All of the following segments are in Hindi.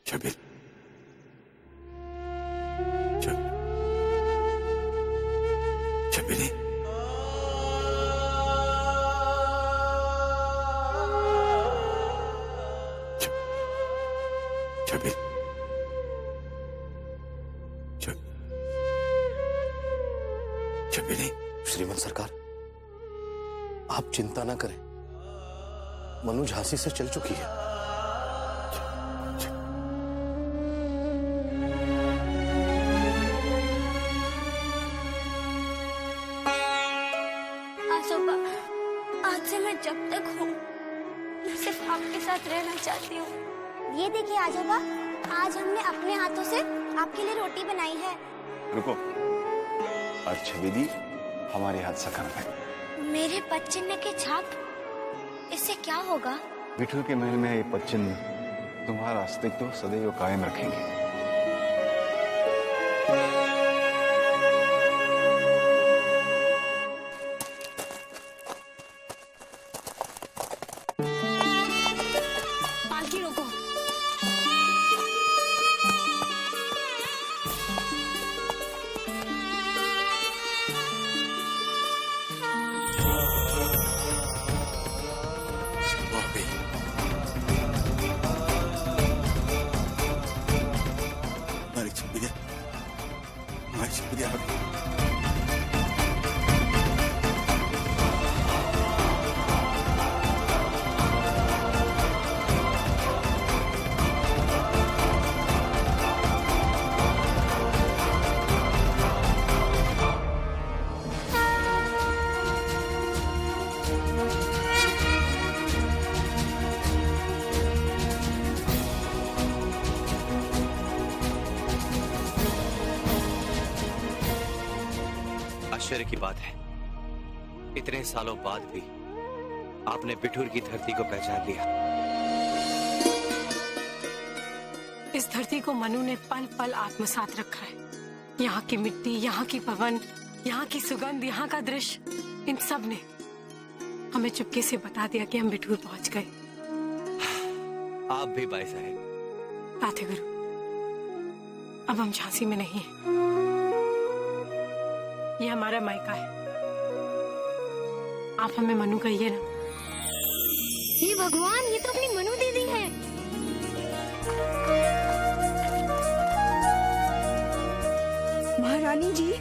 छबिल, छबिली, छबिल, छबिली। श्रीमान सरकार, आप चिंता ना करें, मनु झांसी से चल चुकी है। आजोबा, आज से मैं जब तक हूँ मैं सिर्फ आपके साथ रहना चाहती हूँ। ये देखिए आजोबा, आज हमने अपने हाथों से आपके लिए रोटी बनाई है। रुको, आज छबिली हमारे हाथ से खाना है। मेरे पदचिन्ह की छाप, इससे क्या होगा? बिठूर के महल में ये पदचिन्ह तुम्हारा अस्तित्व सदैव कायम रखेंगे। पालकी रोको। हमारी छबिली आ गई। आश्चर्य की बात है, इतने सालों बाद भी आपने बिठूर की धरती को पहचान लिया। इस धरती को मनु ने पल पल आत्मसात रखा है। यहाँ की मिट्टी, यहाँ की पवन, यहाँ की सुगंध, यहाँ का दृश्य, इन सब ने हमें चुपके से बता दिया कि हम बिठूर पहुंच गए। आप भी बाई साहेब। राधे गुरु, अब हम झांसी में नहीं हैं। ये हमारा मायका है। आप हमें मनु कहिए ना। हे भगवान, ये तो अपनी मनु दीदी है। महारानी जी,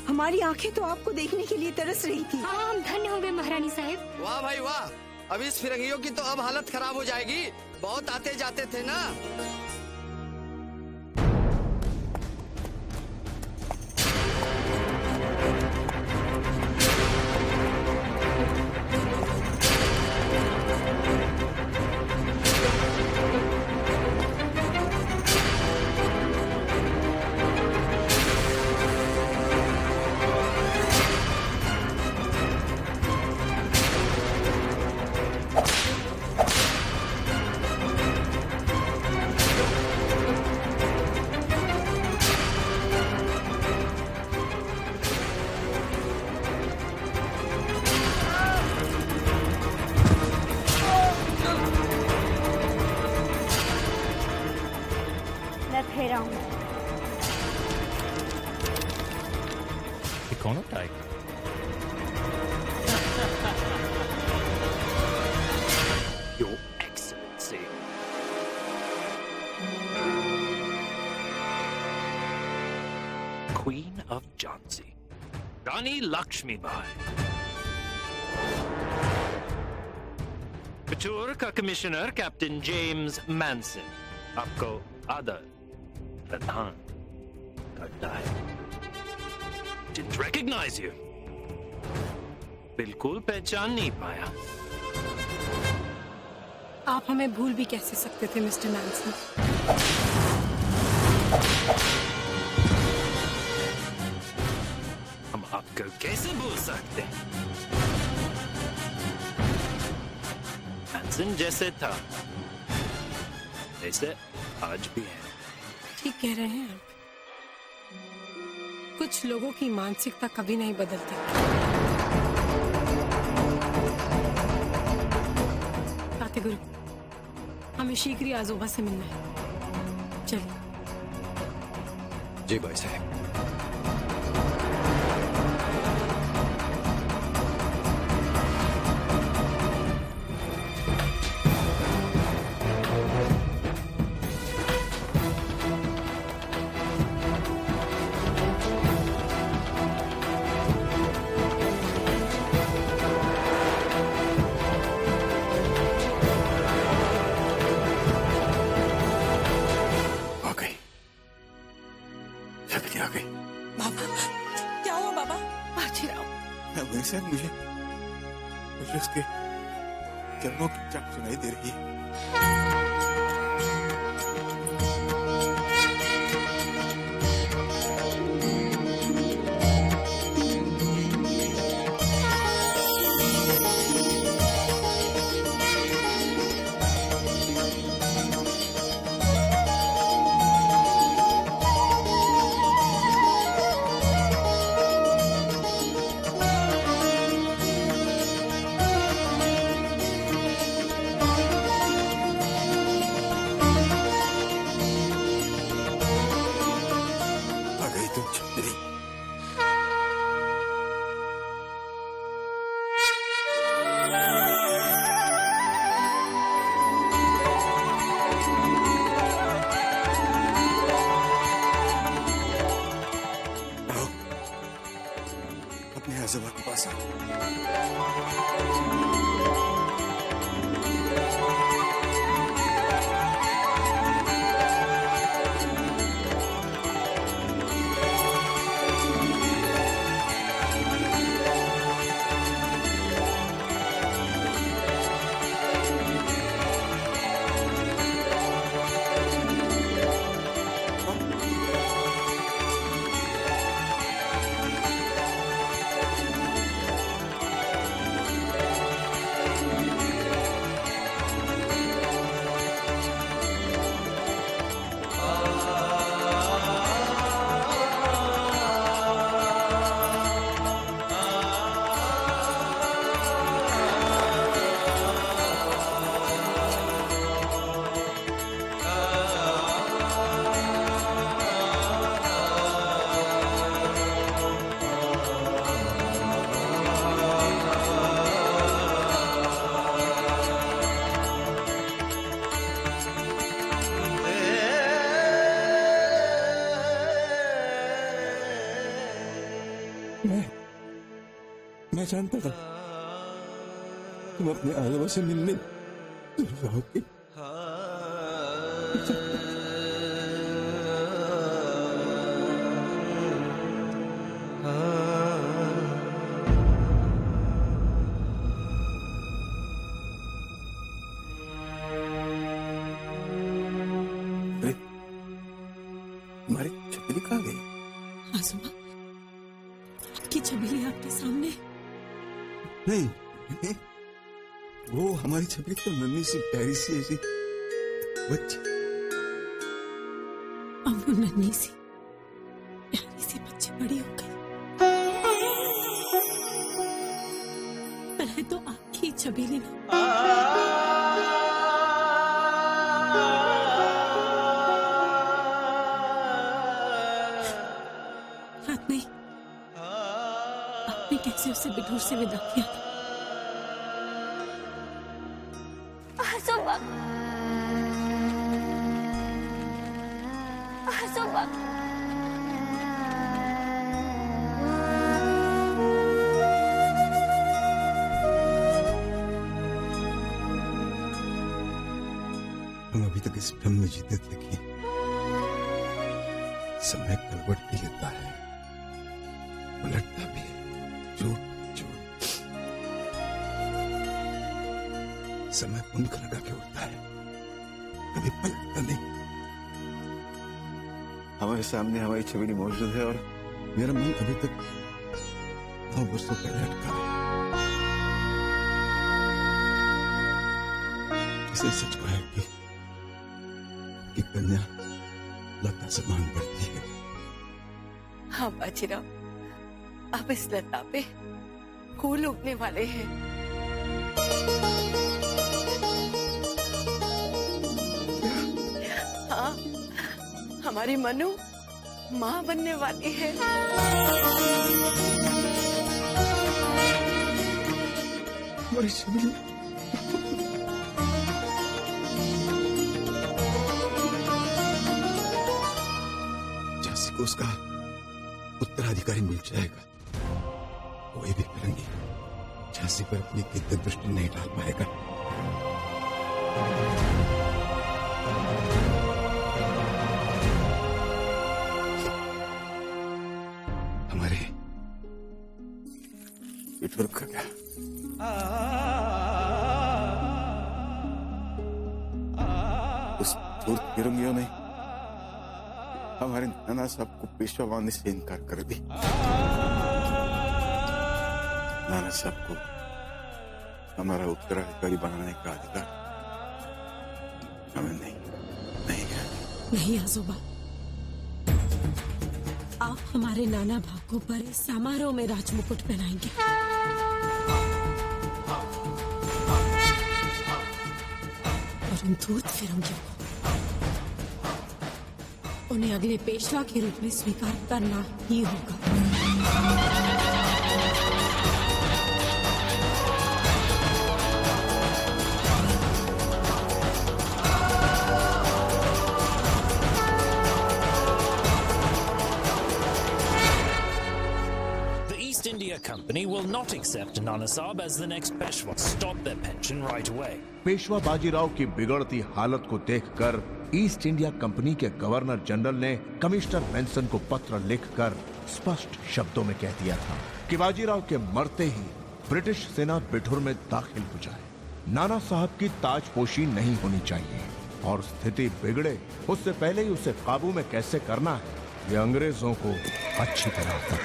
हमारी आंखें तो आपको देखने के लिए तरस रही थी। हाँ, हम धन्य हो गए महारानी साहब। वाह भाई वाह, अब इस फिरंगियों की तो अब हालत खराब हो जाएगी। बहुत आते जाते थे ना। मैं फिर आऊंगा। कौन होता है? Your Excellency. Queen of Jhansi, Rani Lakshmi Bai. Bithoor का कमिश्नर कैप्टन जेम्स मैनसन आपको आदर प्रदान करता है। Didn't recognize you. बिल्कुल पहचान नहीं पाया। आप हमें भूल भी कैसे सकते थे मिस्टर मैनसन? हम आपको कैसे भूल सकते हैं? मैनसन जैसे था वैसे आज भी है। ठीक कह रहे हैं आप। कुछ लोगों की मानसिकता कभी नहीं बदलती। राधे गुरु, हमें शीघ्र ही आजोबा से मिलना है। जी भाई साहब। आ गई, शक्ति आ गई। बाबा, क्या हुआ बाबा? बाजीराव, भाई साहब, मुझे उसके चरणों की चाट सुनाई दे रही है। आ गई तुम छतरी। आओ, अपने आजोबा के पास आओ। मैं जानता था तुम अपने आजोबा से मिलने जरूर रहोगे। अरे, तुम्हारी छतरी कहाँ गई? आजोबा, आपकी छबीली आपके सामने। नहीं, नहीं, वो हमारी छतरी तो नन्ही सी प्यारी सी ऐसी बच्ची। अब वो नन्ही सी प्यारी सी बच्ची बड़ी हो गई। पहले तो आपकी छबीली ना। याद नहीं आपने कैसे उसे बिठूर से विदा किया था? आजोबा, आजोबा, हम अभी तक इस भ्रम में जीते थे कि समय करवट भी लेता है, उलटता भी है, झूठ झूठ। समय पंख लगा के उड़ता है, कभी पलटता नहीं। हमारे सामने हमारी छबीली मौजूद है और मेरा मन अभी तक 9 वर्षों पहले अटका है। इसे सच कहा है कि कन्या लता समान बढ़ती है। हाँ बाजीराव, अब इस लता पे फूल उगने वाले हैं। हाँ, हमारी मनु माँ बनने वाली है। हमारी शबरी झांसी को उसका उत्तराधिकारी मिल जाएगा, कोई भी फिरंगी झांसी पर अपनी दिव्य दृष्टि नहीं डाल पाएगा। हमारे बिठुर का क्या? उस धूर्त फिरंगियों ने हमारे नाना साहब को पेशवा बनने से इनकार कर दी। नाना साहब को हमारा उत्तराधिकारी बनाने का अधिकार हमें नहीं है। नहीं आजोबा, आप हमारे नाना भाग को बड़े समारोह में राजमुकुट पहनाएंगे। और उन धूर्त फिरंगियों को उन्हें अगले पेशवा के रूप में स्वीकार करना ही होगा। India Company will not accept Nana Sahib as the next Peshwa. Stop their pension right away. Peshwa Bajirao की बिगड़ती हालत को देखकर ईस्ट इंडिया कंपनी के गवर्नर जनरल ने कमिश्नर बेंसन को पत्र लिखकर स्पष्ट शब्दों में कह दिया था कि बाजीराव के मरते ही ब्रिटिश सेना बिठुर में दाखिल हो जाए। नाना साहब की ताजपोशी नहीं होनी चाहिए और स्थिति बिगड़े उससे पहले ही उसे काबू में कैसे करना है ये अंग्रेजों को अच्छी तरह पता।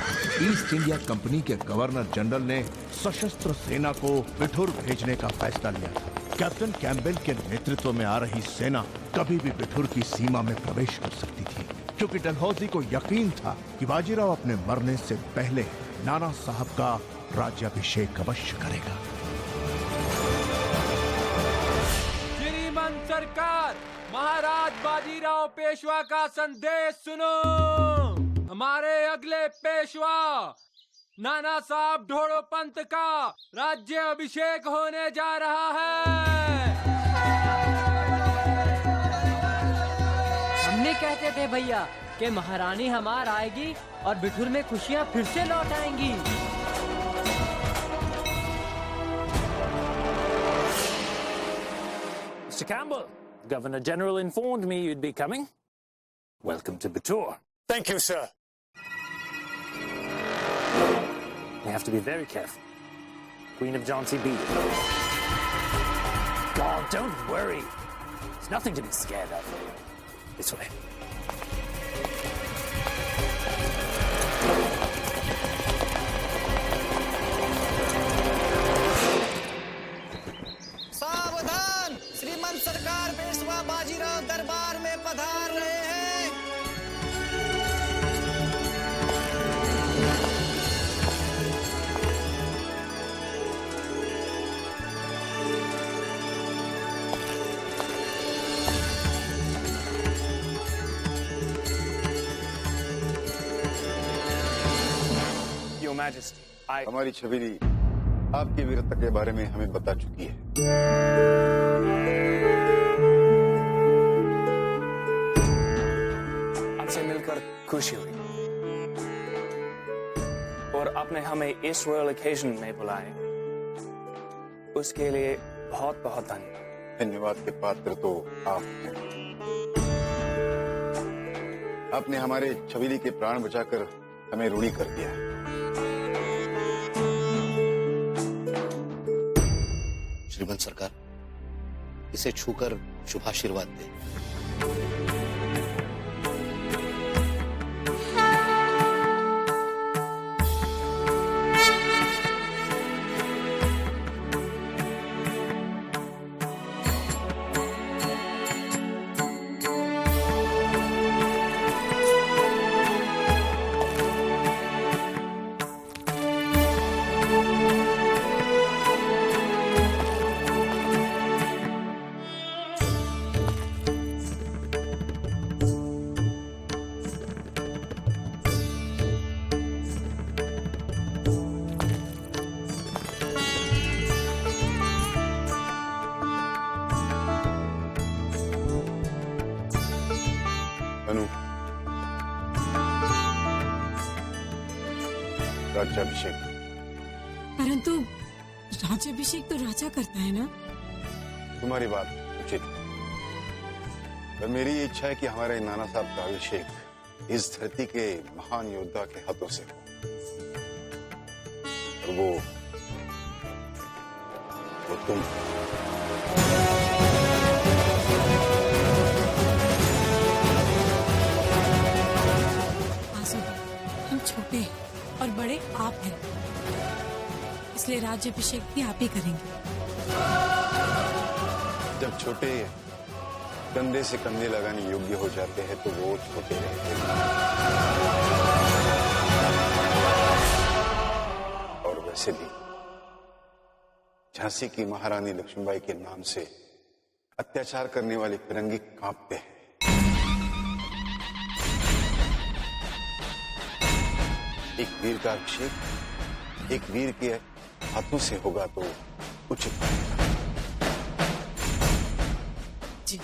ईस्ट इंडिया कंपनी के गवर्नर जनरल ने सशस्त्र सेना को बिठुर भेजने का फैसला लिया था। कैप्टन कैम्पबेल के नेतृत्व में आ रही सेना कभी भी बिठुर की सीमा में प्रवेश कर सकती थी, क्योंकि डलहौजी को यकीन था कि बाजीराव अपने मरने से पहले नाना साहब का राज्याभिषेक अवश्य करेगा। श्रीमंत सरकार, महाराज बाजीराव पेशवा का संदेश सुनो। हमारे अगले पेशवा नाना साहब ढोड़ो पंत का राज्य अभिषेक होने जा रहा है। हमने कहते थे भैया कि महारानी हमार आएगी और बिठुर में खुशियां फिर से लौट आएंगी। Mr. Campbell, Governor General informed me you'd be coming. Welcome to Bitur. Thank you, sir. You have to be very careful. Queen of Jhansi beat it. God, don't worry. There's nothing to be scared of. This way. सावधान! श्रीमंत सरकार पेशवा बाजीराव दरबार में पधार रहे हैं। Your Majesty, हमारी छबीली आपकी वीरता के बारे में हमें बता चुकी है। आपसे मिलकर खुशी हुई और आपने हमें इस रॉयल ओकेजन में बुलाए, उसके लिए बहुत बहुत धन्यवाद। धन्यवाद के पात्र तो आप हैं। आपने हमारे छबीली के प्राण बचाकर हमें ऋणी कर दिया। श्रीमंत सरकार, इसे छूकर शुभाशीर्वाद दें। राज्याभिषेक। परंतु राज्याभिषेक तो राजा करता है ना? तुम्हारी बात उचित, पर मेरी ये इच्छा है कि हमारे नाना साहब का अभिषेक इस धरती के महान योद्धा के हाथों से हो। और वो तुम। हम छोटे हैं और बड़े आप हैं, इसलिए राज्याभिषेक भी आप ही करेंगे। जब छोटे कंधे से कंधे लगाने योग्य हो जाते हैं तो वो छोटे रहते हैं। और वैसे भी झांसी की महारानी लक्ष्मीबाई के नाम से अत्याचार करने वाले फिरंगी कांपते हैं। एक वीर का अभिषेक एक वीर के हाथों से होगा तो उचित जी।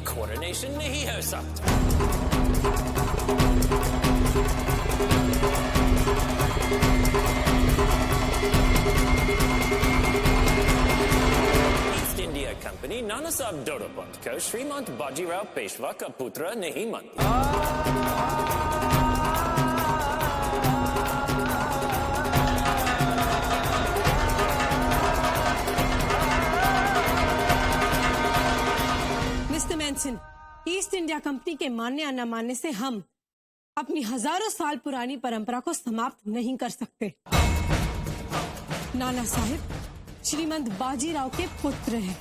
कोरोनेशन नहीं हो सकता। ईस्ट इंडिया कंपनी नाना साहब डोरोपंत को श्रीमंत बाजीराव पेशवा का पुत्र नहीं मानती। ईस्ट इंडिया कंपनी के मानने या न मानने से हम अपनी हजारों साल पुरानी परंपरा को समाप्त नहीं कर सकते। नाना साहिब श्रीमंत बाजीराव के पुत्र हैं।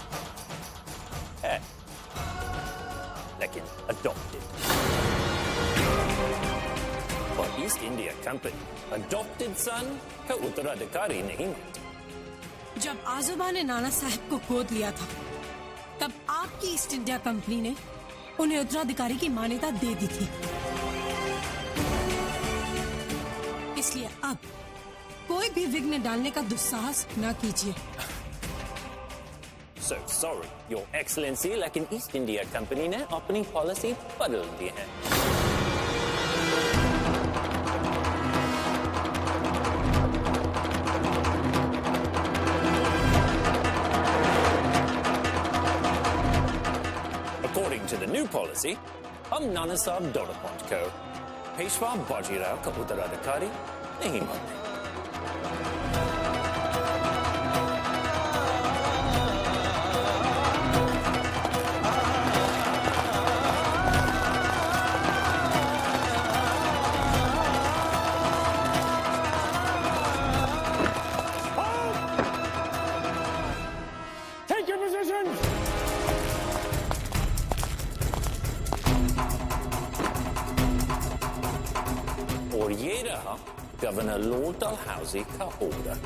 लेकिन अडॉप्टेड। और ईस्ट इंडिया कंपनी अडॉप्टेड सन का उत्तराधिकारी नहीं मानती। जब आजोबा ने नाना साहिब को गोद लिया था तब आपकी ईस्ट इंडिया कंपनी ने उन्हें उत्तराधिकारी की मान्यता दे दी थी। इसलिए अब कोई भी विघ्न डालने का दुस्साहस न कीजिए। So sorry, Your Excellency, लेकिन ईस्ट इंडिया कंपनी ने अपनी पॉलिसी बदल दी है। According to the new policy, हम नाना साहब डोरोपंत को पेशवा बाजीराव का उत्तराधिकारी नहीं मानते। Take your positions! और ये रहा गवर्नर लॉर्ड डलहौजी का ऑर्डर।